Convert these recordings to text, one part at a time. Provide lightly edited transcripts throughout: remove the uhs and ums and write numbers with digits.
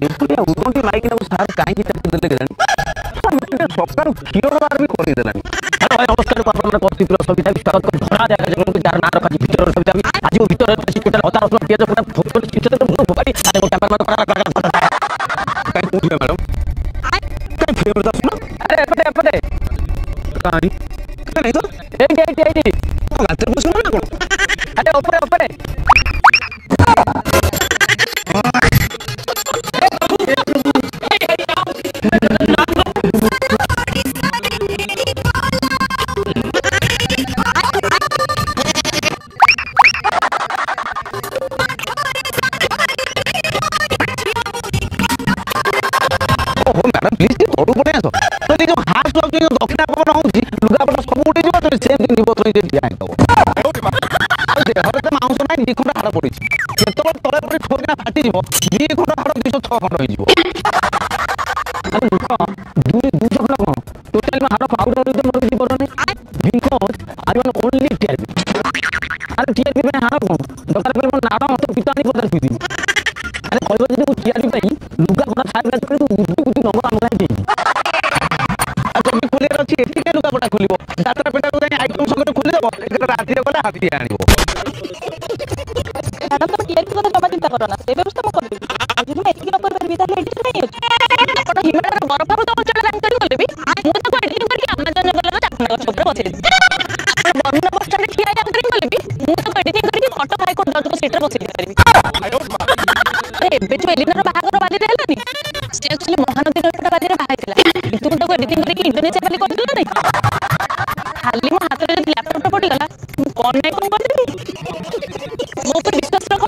ଏକୁଟିଆ ଉଦଣ୍ଡି ମାଇକିନା ସାର୍ କାହିଁକି ଚାକିରି ଦେଲେ କେଜାଣି ସକାଳୁ କ୍ଷୀର ବାର ବି କରିଦେଲାନି। ହ୍ୟାଲୋ ଭାଇ ନମସ୍କାର, ଆପଣମାନେ କରିଥିଲ ସବିତା ସ୍ୱାଗତ କରି ଧରା ଯାଏ ଯାହାର ନାଁ ରଖାଛି ଭିତର ସବିତା ଆଜି ଭିତରେ ଟୋଟାଲ ଅଦା ରସୁଣ ପିଆଜ ପୁରା ଫୋକସ କିଛି ତ ମୁଁ ଫୋପାଡ଼ି ଆରେ ମୋ କ୍ୟାମେରା କାଇଁ କୋଉଠି ମ୍ୟାଡମ କାଇଁ ଫେର ଦସୁନ ଆରେ ଏପଟେ କାଇଁ କାଇଁ ତ ଏଇଠି ଗାତରେ ବସୁନ ନା କଣ ଆରେ ଉପରେ ମାଉଁସ ନାଇଁ 2 ଖଣ୍ଡ ହାଡ଼ ପଡିଛି କେତେବେଳେ ତଳେ ପଡି ଠୋକିନା ଫାଟିଯିବ 2 ଖଣ୍ଡ ହାଡ଼ 206 ଖଣ୍ଡ ହେଇଯିବ। ଦୁଇଶହ ଖଣ୍ଡ କଣ ଟୋଟାଲି ହାଡ଼ ପାଉଡର ମୋର କିଛି ପଡୁନି because I one only TRP. ଆରେ ଟିଆରପି ପାଇଁ ହାଡ଼ କଣ ଦରକାର ପଡ଼ିଲେ ମୋ ନାଡ଼ ଅଣ୍ଟ ପିତା ଆଣି ପଦାରେ ପିଇଦିବି। ଆରେ କହିବ ଯଦି ମୁଁ ଟିଆରପି ପାଇଁ ଲୁଗା ପଟା ଛାଡ଼ିଲା ତୁ ବୁଦ୍ଧି ନବ ଆମ କାହିଁ ଦେଇନି ଆଉ ଯଦି ଖୋଲିବାର ଅଛି ଏଠି କାଇଁ ଲୁଗାପଟା ଖୋଲିବ ଯାତ୍ରା ପେଟାକୁ ଯାଇ ଆଇଟମ ସଙ୍ଗରେ ଖୋଲିଦେବ ରାତିରେ ଗଲେ ହାତୀ ଆଣିବ। ମ୍ୟାଡାମ ତମେ ଟିଆରପି କଥା ଜମା ଚିନ୍ତା କରନା, ସେ ବ୍ୟବସ୍ଥା ମୁଁ କରିଦେବି। ଆଉ ଯଦି ମୁଁ ଏତିକି ନ କରିପାରିବି ତାହେଲେ ଏଠି କାହିଁ ଅଛି ଆପଣ ହିମାଳୟର ବରଫାବୃତ ଅଞ୍ଚଳ ଜାଣିକରି ଗଲେ ବି ମୁଁ ତାକୁ ଏଡିଟିଂ କରିକି ଆମାଜନ ଜଙ୍ଗଲର ଚାଖଣ୍ଡ ଗଛ ଉପରେ ବସେଇଦେବି। ଆପଣ ବରୁଣ ବସ୍ ଷ୍ଟାଣ୍ଡରେ ଠିଆ ଜାଣିକରି ଗଲେ ବି ମୁଁ ତାକୁ ଏଡିଟିଂ କରିକି କଟକ ହାଇକୋର୍ଟ ଜଜଙ୍କ ସିଟରେ ବସେଇ ଦେଇପାରିବି। ଏବେ ଯୋଉ ଏଲିନାର ବାହାଘର ବାଲିରେ ହେଲାନି ସେ ଆକ୍ଚୁଆଲି ମହାନଦୀ ନଦୀଟା ବାଲିରେ ବାହା ହେଇଥିଲା କିନ୍ତୁ ମୁଁ ତାକୁ ଏଡିଟିଂ କରିକି ଇଣ୍ଡୋନେସିଆ ବାଲି କରିଦେଲା ନାଇଁ। ଖାଲି ମୋ ହାତରେ ଯଦି ଲ୍ୟାପଟପଟା ପଡ଼ିଗଲା ମୁଁ କଣ ନାଇଁ କଣ କରିଦେବି। ମୋ ଉପରେ ବିଶ୍ୱାସ ରଖ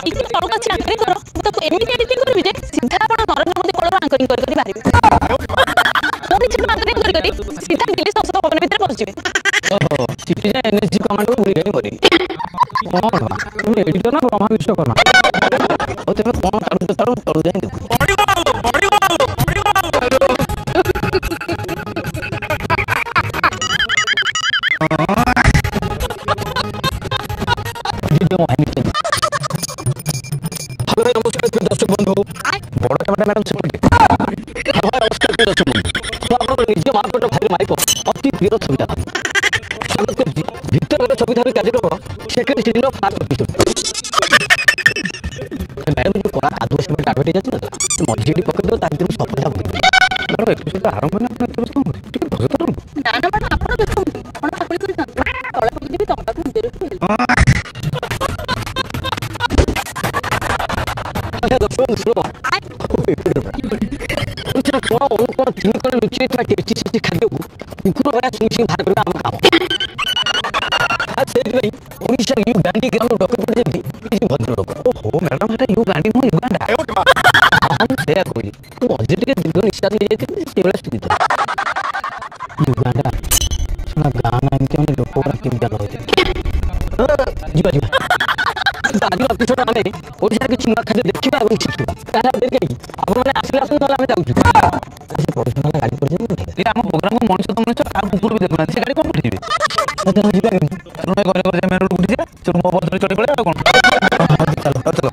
ଟିକେ ତଳକୁ ଆସି ଆଙ୍କରିଂ କର ମୁଁ ତାକୁ ଏମିତି ଏଡିଟିଂ କରିବି ଯେ ସିଧା ଆପଣ ନରେନ୍ଦ୍ର ମୋଦି କୋଳରୁ ଆଙ୍କରିଂ କରି ବାହାରିବେ। ପୁଣି ସେଠୁ ଆଙ୍କରିଂ କରି ସିଧା ଦିଲ୍ଲୀ ସଂସଦ ଭବନ ଭିତରେ ପହଞ୍ଚିବେ। ଓହୋ ସିଟିଜେନ ଏନଏସଜି କମାଣ୍ଡକୁ ବୁଲିଗଲି କରିବି କଣ তুমি ଏଡିଟର ନା ବ୍ରହ୍ମା ବିଶ୍ୱକର୍ମା ଆଉ ତେବେ କଣ ତଳୁ ଯାଇ ଦେଖୁ दर्शक बंधु बड़ कैमेरा मैडम सेपटे नमस्कार दर्शक बंधु तो आप निज मार्केट भाई माइक अति प्रिय छविता स्वागत करছি ভিক্টর ছবিধারী কার্যক্রম second season first episode madam जो करा आदिवासी में टार्गेट जाச்சு না মধ্যে এটি পকেট দাও তার ভিতরে সফলতা হবে ম্যাডাম এপিসোড আরম্ভ না আপনি এত ব্যস্ত হন ঠিক আছে ধরে না না ম্যাডাম ଆପଣ ଦେଖନ୍ତୁ ଆପଣ ଚାকরি କରିଥାନ୍ତୁ ତଳେ ପକେଇଦେବି ତମଟାକୁ ଭିତରେ ଥୋଇଦେବି। ଦର୍ଶକ ଶୁଣ କଣ ଅନୁକରଣ ଚିନି କଣ ଲୁଚି ଥିବା ଟେଷ୍ଟି ଟେଷ୍ଟି ଖାଦ୍ୟକୁ କୁକୁର ଭଳିଆ ଛୁଇଁ ଛୁଇଁ ବାହାର କରିବା ଆମ କାମ। ସେଇଥିପାଇଁ Odisha you Gandii gram doctor ଯେମିତି ଭଦ୍ରଲୋକ ଓହୋ ମ୍ୟାଡ଼ାମ ସେଟା ୟୁ ଗାଣ୍ଡି ନୁହଁ ୟୁଗାଣ୍ଡା ମୁଁ ସେଇଆ କହିଲି ତୁ ମଝିରେ ଟିକେ ଦୀର୍ଘ ନିଶ୍ୱାସ ନେଇଯାଇଥିଲି ସେଇଭଳିଆ ସ୍ଥିତି ୟୁଗାଣ୍ଡା ଶୁଣା ଗାଁ ନା ଏମିତି ମାନେ ଲୋକ ଗୁଡ଼ା କେମିତି ରହିଥିଲେ ଯିବା ଯିବା ଆଜି ଏପିସୋଡ୍ ଆମେ ଓଡ଼ିଶାର କିଛି ନୂଆ ଖାଦ୍ୟ ଦେଖିବା ଏବଂ ଶିଖିବା ତାହେଲେ ଦେଖି ଆପଣମାନେ ଆସିଲେ ଆସନ୍ତୁ ନହେଲେ ଆମେ ଯାଉଛୁ ସେ ପଡ଼ିଶା ଗାଡ଼ି ପଡ଼ିଯିବ ଆମ ପ୍ରୋଗ୍ରାମ ମଣିଷ ତ ମଣିଷ ଆଉ କୁକୁର ବି ଦେଖୁନାହାନ୍ତି ସେ ଗାଡ଼ି କ'ଣ ପଠେଇବେ ଯିବା ଘରେ ଘରେ ମେନ୍ ରୋଡ୍ ଉଠିଯିବା ସେଠୁ ମୋ ବସରେ ଚଢ଼ି ପଳେଇବା ଆଉ କ'ଣ ଚାଲ ଚାଲ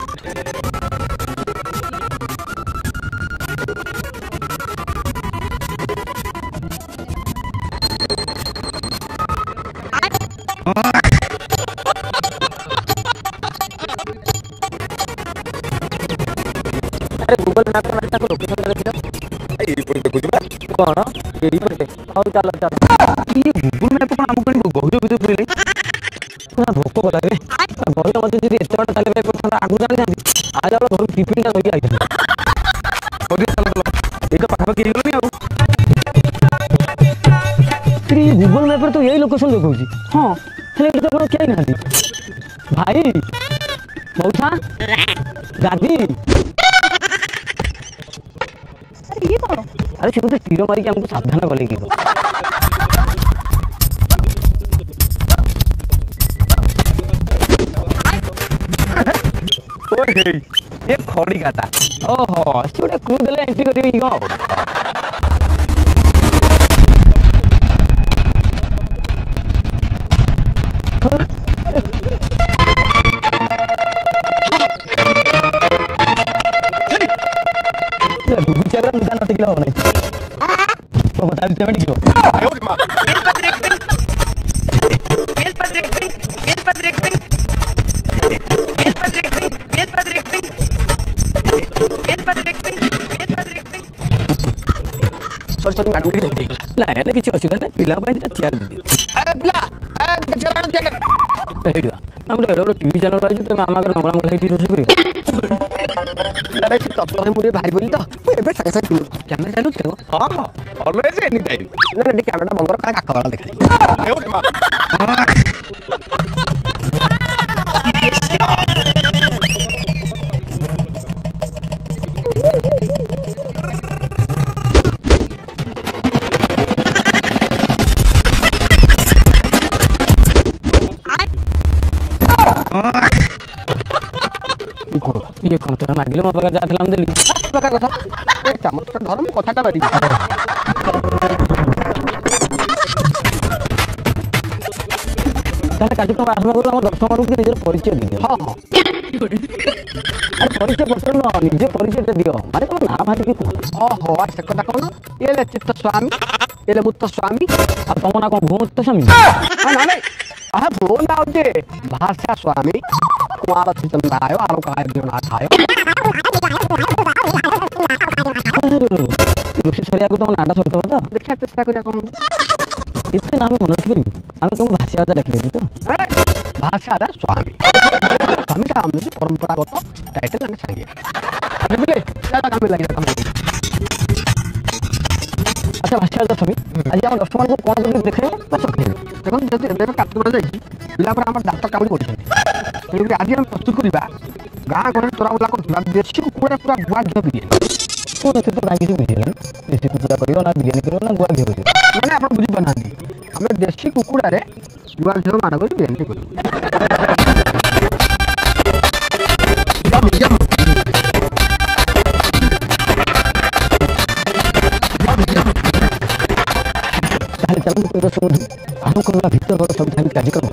गूगल मैप में ताको लोकेशन देखियो एई पटे देखुजिबा कोन एई पटे आउ चलो चलो ये गूगल मैप कोन हमको गहिरो भितर पुरले ना भोक गला रे गहिरो मते जदी एते बाटा चले बाय पछन आगु जानि जानि आ जाओ घर टिफिन टा लगी आइथन ओदी चलो चलो एटा पाखा के गेलनी आ श्री गूगल मैप पर तो यही लोकेशन देखौची हां हेले तो कोनो केई नांदी भाई मौसा दादी ये कौन अरे से तो तीर मारी के हमको सावधान कले की ओए ये खड़ी गाता ओहो से गोटे क्लू देले एंट्री करबी की कौन पेमेंट कियो सॉरी सॉरी मैडम के दे ना यार किछ असुविधा नहीं पिला ପାଇଁ ଚେୟାର ଦେଇ पिला चेहरा दे ହେଇଡିବା ଆମର ଏଡା टीवी चैनल ରହିଛି ତ ମାମା कर नंगला मंगला ହେଇଟି रोसे करी अरे तत्पर मुझे भाई बोली तो एबे संगे संगे कैमरा चालू छ हां ऑलवेज एनी टाइम ना ना कैमरा बंद कर का खबर देखा ये कौन तो मागिले मो पका जाथला हम देली प्रकार कथा ए चमच तो धर्म कथाटा बारी ताले काजू तो आसमा करू हम दर्शक करू कि निजर परिचय दियो हां हां अरे परिचय पत्र न निजे परिचय दियो मारे तो ना भाती कि ओहो से कथा कोन ये ले चित्त स्वामी ये ले मुत्त स्वामी अब तुम ना कोन भूत स्वामी ना ना आहा बोल ना होते भाषा स्वामी कुमार चितन आयो आरो काय दियो ना खायो ऋषि सरिया को तो नाटा छोड़ तो देखा चेष्टा करिया कोन इतने नाम मन रखी हम तुम भाषा आजा रख लेते तो भाषा दा स्वामी स्वामी का हमने परंपरागत टाइटल ना चाहिए अरे बोले क्या काम लगे काम अच्छा भाषा आजा स्वामी आज हम दर्शक को कोन कर देखे बस देखो जति एबे काट कर जाई पिला पर हमर डाक्टर काम करछन तेबे आज हम प्रस्तुत करबा गां घर तोरा उला करथला देशी कुकुड़ा पूरा गुआ घियो बिरियानी कोन से तो बाकी से बिरियानी देशी कुकुड़ा करियो ना बिरियानी करियो ना गुआ घियो करियो माने आपण बुझी बनानी हमें देशी कुकुड़ा रे गुआ घियो माना कर बिरियानी करू चलो तो समुद्र हम कोना भीतर बड़ सब टाइम कार्यक्रम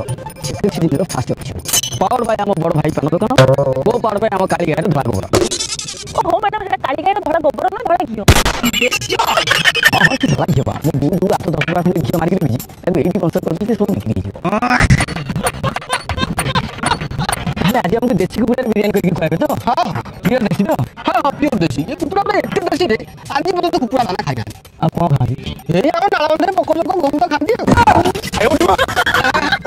चिकन सिटी रो फास्ट ऑप्शन पावर बाय हम बड़ भाई पान दुकान वो पावर बाय हम काली गाय धड़ा गोबर ओहो मैडम सेटा काली गाय धड़ा गोबर ना धड़ा घियो हां तो धड़ा घियो बा मु दूर आतो 10 रुपया घियो मार के बिजी एबे 80% करते सब बिक्री घियो आज हमको देसी कुकुड़ा बिरयानी करके खाए तो हां प्योर देसी तो हां प्योर देशी ये कुकुड़ा में एते देशी रे आज भी तो कुकुड़ा ना खाई अब कौन खाती हे हम डाला बंदे पकोड़ को घूम तो खाती आयो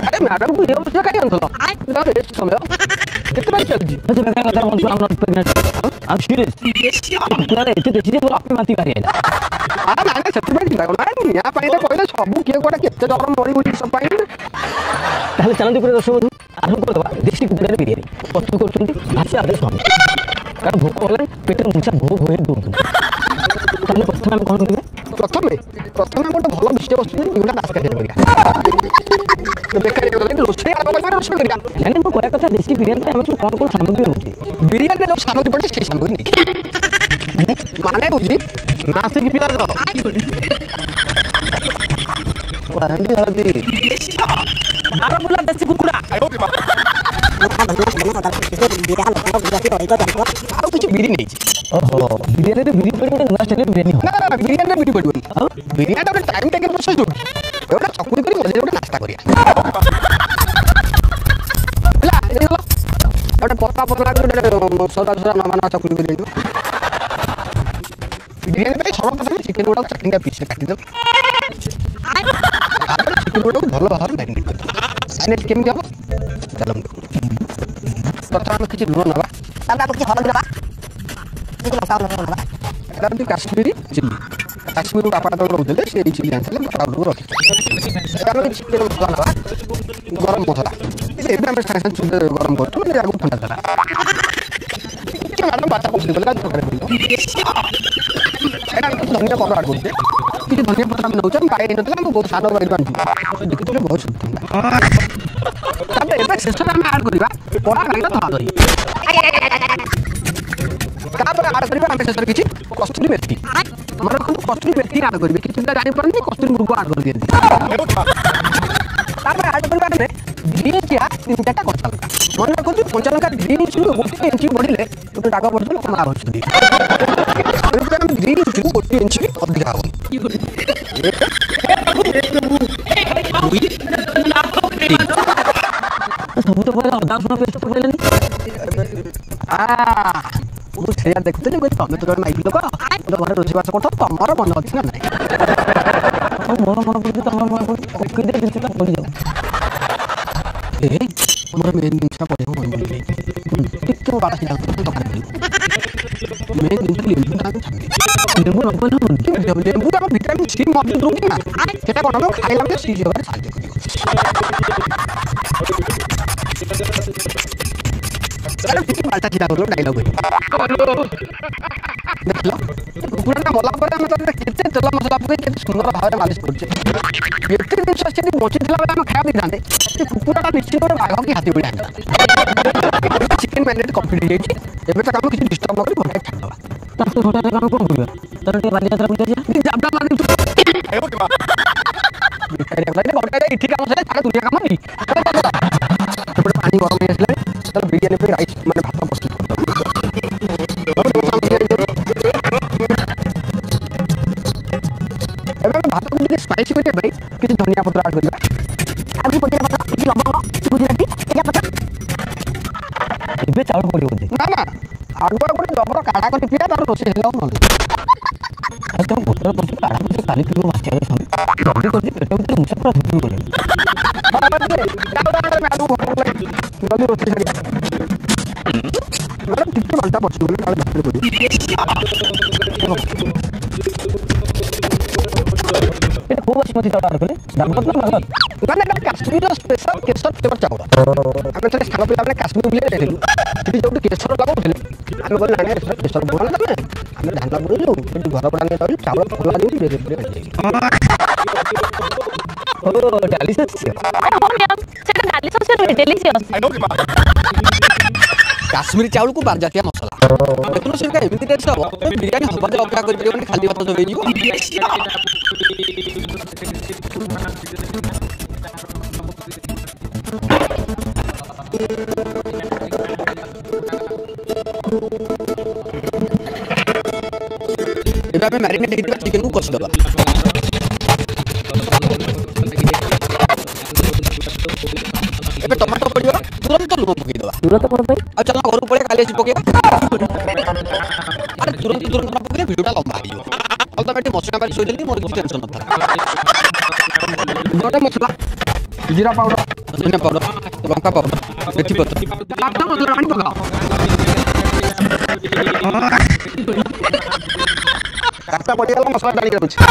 अरे मैडम को ये मुझे काई अंतलो ना रे समय कितना चल जी अच्छा मैं कहता हूं हम not pregnant I am serious कुकुड़ा रे एते देसी बोल आपे माती करिया आ ना ना सेटलमेंट लागो ना या पाई तो कहले सब के कोटा केते डर मरी मुड़ी सब पाई ताले चलन दुपुरे दर्शक बंधु आरंभ कर दबा देसी कुकुड़ा बिरयानी प्रस्तुत करछंती भाषा आदेश स्वामी कारण भोक होले पेटर मुछा भोग होए दो ताले प्रथम हम कोन करबे प्रथम गोटे भल विषय वस्तु निगुड़ा नाश करिया तो बेकार गले रोसे आगो कर रोसे करिया यानी मो कोया कथा देसी बिरयानी हम कोन कोन सामग्री रहउची बिरयानी जो सामग्री पड़े से सामग्री माने बुझी नाश की पिला दो हल्दी हल्दी आरो बुला देसी कुकुड़ा आयो रे बाप कुछ बिरी नहीं ओहो बिरयानी रे बिरी पड़ी गोटे नया स्टाइल बिरयानी हो ना ना बिरयानी रे बिरी पड़बो बिरयानी रे टाइम टेकन प्रोसेस हो एटा चकुरी करी मजे गोटे नाश्ता करिया ला ए लो एटा पत्ता पत्ता गोटे सदा सदा न माना चकुरी करी दियो बिरयानी पे सब पता चिकन गोटा चटनी का पीस काटी दो चिकन गोटा भलो बाहर मैरिनेट कर मैरिनेट केम दियो चलो प्रथम किछि लुण नबा ताबा कुछ हल दबा किछ लଙ୍କା नबा एटा काश्मीरी चिल्ली काश्मीर बापा तो रहउले से चिल्ली आनले पाउडर रखि एटा चिकन मसला नबा गरम मसला एबे हम साइसन चुले गरम करतो ले आगु ठंडा करा के मैडम बाता को बोला तो करे एटा धनिया पाउडर ऐड करते किछ धनिया पत्ता हम नउचम पाए नतला हम बहुत सानो बारी बांधी देखितो बहुत सुंदर ताबे एबे शेष हम ऐड करबा पड़ा लागला था धरी तापर ऐड करबा हम शेष किछि कस्तूरी मेथी हमरा कोन कस्तूरी मेथी ऐड करबे किछि जानि परनी कस्तूरी मुर्गो ऐड कर दियंती तापर ऐड करबा में 2 इंच 3-4टा कच्चा लंका मन रखु कंचा लंका 2 इंच 1 इंच बढ़िले गोटे डाक पड़े लोक मार बच्चे 2 इंच 1 इंच अधिक हम सब तो पहले अदा रसुण पेस्ट पकेलेनी मुझे देखुଥିଲି ତମେ ତ ମାଇକି ଲୋକ ଗୋଟେ ଘରେ ରୋଷେଇବାସ କରୁଛ ତମର ମନ ଅଛି ନା ନାଇଁ ମୋର ମନ ପଡୁଛି ତମର ମନ ପଡୁଛି ପକେଇଦେ ଜିନିଷଟା ପଡ଼ିଯାଉ ମୋର ମେନ୍ ଜିନିଷଟା ପଡ଼ିବ ମନେ ପଡ଼ିଯାଇ ଟିକେ ବାଡ଼ା ସିଧା ଦୋକାନ ମେନ୍ ଜିନିଷ ଲେମ୍ବୁଟା ଲେମ୍ବୁ ନ ପଇଲେ ହବନି ଲେମ୍ବୁଟା ଆମ ଭିଟାମିନ୍ ସି ମଜବୁତ ରହୁଛି ନା ସେଟା କ'ଣ ହବ ଖାଇଲା ବେଳେ ସି ହେବାରେ ସାହାଯ୍ୟ କରିବ बाल्टा सीधा कर लो डायलॉग देख लो कुकुड़ा मला पर हम तो केते तेल मसला पके केते सुंदर भाव मालिश करछे एते दिन से बची दिला बेला हम खाया दिखाते कुकुड़ा निश्चित करे बाघ की हाथी बिड़ा चिकन मैरिनेट कंप्लीट हो जाई एबे तक हम किसी डिस्टर्ब न करी भटा छाड़ दवा तार तो भटा काम कोन करबे तार ते बाली यात्रा बुझा जाबडा मारी आयो के बा बेकारी अपना भटा इठी काम से सारा दुनिया काम नहीं पानी गरम हो आसले चलो बिरयानी पे राइस माने भात प्रस्तुत करते एबे भात को ଟିକେ स्पाइसी करके भाई किसी धनिया पत्र ऐड करबा आगु पत्र किसी लवंग गुजराती एजा पत्र एबे चावल पड़ियो बोलते ना ना आगु गोटे जबर काढा कर पिया तार रोसे हेलो न आज तुम पत्र पत्र काढा पत्र काली किलो माछ आए हम जल्दी कर दे पेट में मुझे पूरा धुपी करे जल्दी रोटी छाड़ी मैडम टिके बाल्टा पछू बोले काले बाहर पड़ी এটা খুব বাসমতি চাউল আর কলে দাম কত না ভাগত না না কাশ্মীর স্পেশাল কেশর ফ্লেভার চাউল আমি তো সারা পিলা মানে কাশ্মীর বুলে যাইলু সেটি যোটি কেশর লাগাউଥିଲେ আমি বলি না কেশর বনা তবে আমি ধান লাগুলু সেটি ঘর পড়া নিয়ে তাহলে চাউল খোলা দিই বেরে বেরে ও ডালিশিয়াস সেটা ডালিশিয়াস ডেলিশিয়াস काश्मीरी चाउल को बार जातिया मसला देखो से एमती टेस्ट हम बिरयानी हम बजे अपेक्षा कर परिबनी खाली भात जोगै जीवो एबे हमें मैरिनेट हेतिबा चिकन को कस दबा एबे टमाटो पड़ियो तुरंत लूण पकई दबा तुरंत कोन भाई आ चल घर पड़े काले जी पकेबा अरे तुरंत तुरंत ना पकई वीडियोटा लंबा आइयो अल्टीमेटली मसला पर सोई देली मोर किसी टेंशन न था गोटे मसला जीरा पाउडर धनिया पाउडर लंका पाउडर मेथी पत्र काटा मधुर पानी पकाओ काटा पड़ी गला मसला डाली के मसला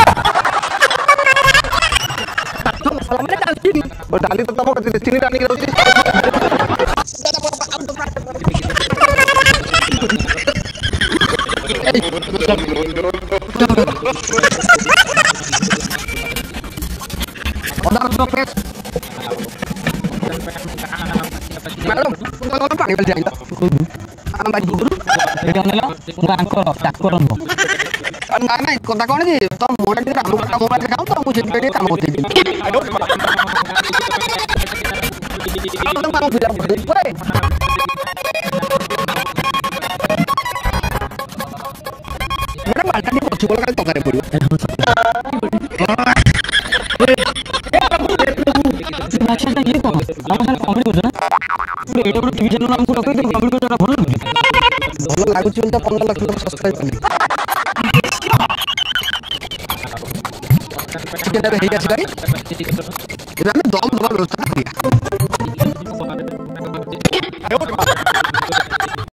में डाली और डाली तो तब चीनी डाली के रहउची अदा रसुण पेस्ट मैडम पानी वाली जाइला हम बाजी गुरु এটা নেলা মুরা আঙ্কর ডাক্তার ন ना ना कोता कोन जी तो मोटा के काम करता मोबाइल दिखाओ तो मुझे पेटे काम होते दिन तो काम फिल्म कर पूरे मेरा बाल्टा नहीं पछू बोल का तो करे पड़ियो भाषाটা ये কোন আমার সাথে কমেডি করছ না পুরো এটা পুরো টিভি চ্যানেল নাম পুরো কই কমেডি করছ না ভালো লাগে ভালো লাগুছি বলতে 15 লাখ টাকা সাবস্ক্রাইব করি চিকেন টা হেই আছে গাড়ি এটা আমি দম দেওয়ার ব্যবস্থা করি